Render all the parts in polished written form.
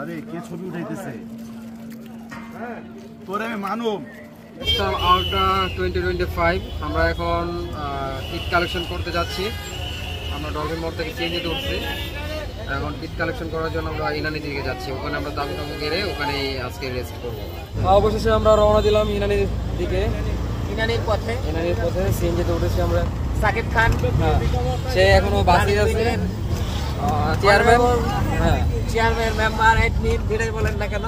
আরে কে ছবি উঠাইতেছে? তোরে আমি মানব আলট্রা 2025 আমরা এখন কিট কালেকশন করতে যাচ্ছি। আমরা ডলফিন মোড় থেকে সিএনজিতে উঠছি। এখন কিট কালেকশন করার জন্য আমরা ইনানি দিকে যাচ্ছি। ওখানে আমরা দাবি টাবু গেড়ে ওখানেই আজকে রেস্ট করবো। অবশেষে আমরা রওনা দিলাম ইনানির দিকে। ইনানির পথে সিএনজিতে উঠেছি আমরা। সাকিব খান সে এখনো বাসে আছে। চেয়ারম্যান মেম্বার অ্যাডমিন যেটাই বলেন না কেন,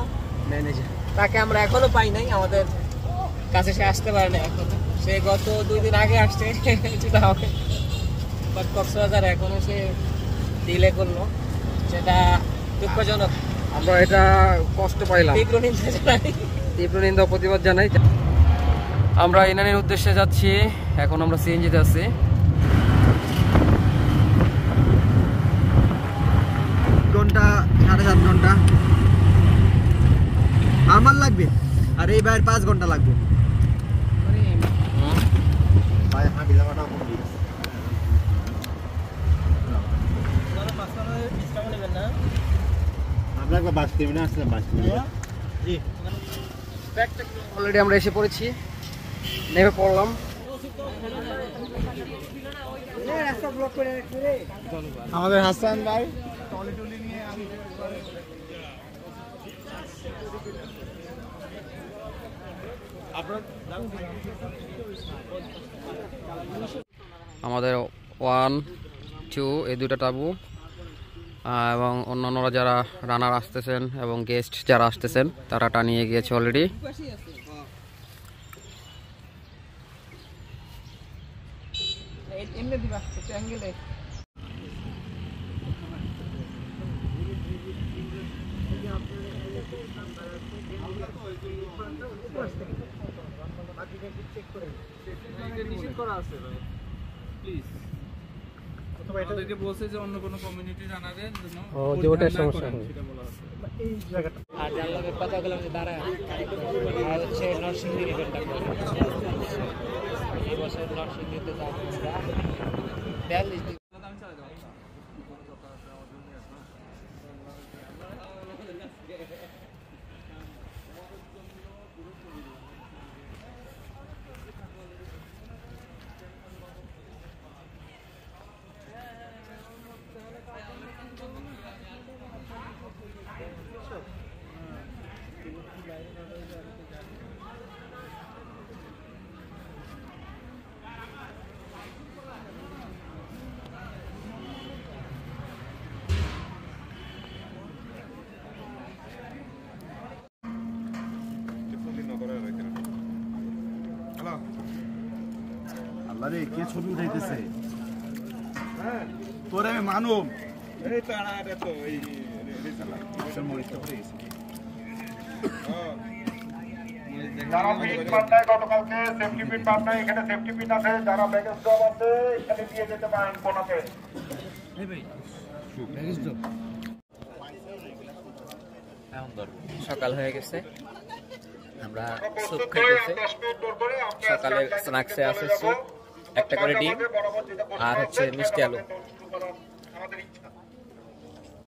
তাকে আমরা এখনো পাই নাই, আমাদের কাছে সে আসতে পারে না এখনো। সে গত 2 দিন আগে আসছে কক্সবাজার, এখনো সে ডিলে করলো, সেটা দুঃখজনক। আমরা এটা কষ্ট পাইলাম, তীব্র নিন্দা প্রতিবাদ জানাই। আমরা ইনানির উদ্দেশ্যে যাচ্ছি। এখন আমরা সিএনজিতে আছি। ঘন্টা 7.5 ঘন্টা আমার লাগবে, আর এই বাইরে 5 ঘন্টা লাগবে। অলরেডি আমরা এসে পড়েছি, নেমে পড়লাম। আমাদের হাসান ভাই আমাদের 1, 2 এই দুটা তাবু এবং অন্যান্যরা যারা রানার আসতেছেন এবং গেস্ট যারা আসতেছেন তারা টানিয়ে গিয়েছে অলরেডি। বলছে যে অন্য কোনো কমিউনিটি জানাবেন জন্য সেটা বলা আছে। আর যার লোকের কথা বললাম যে দাঁড়া আর হচ্ছে নরসিংদীর ইভেন্টটা এই বছর নরসিংদীতে যাবো আমরা। আরে কে ছবি উঠাইতেছে? তোরে আমি মানব যারা পিন পাল্টায় গতকালকে সেফটি পিন পাল্টায়, এখানে সেফটি পিন আছে, যারা ব্যাগেজ ড্রপ আছে এখানে দিয়ে যেতে পারেন কোনাতে। সকাল হয়ে গেছে, আমরা স্যুপ খাইতেছি। সকালে স্ন্যাক্সে আছে স্যুপ, একটা করে ডিম আর হচ্ছে মিষ্টি আলু।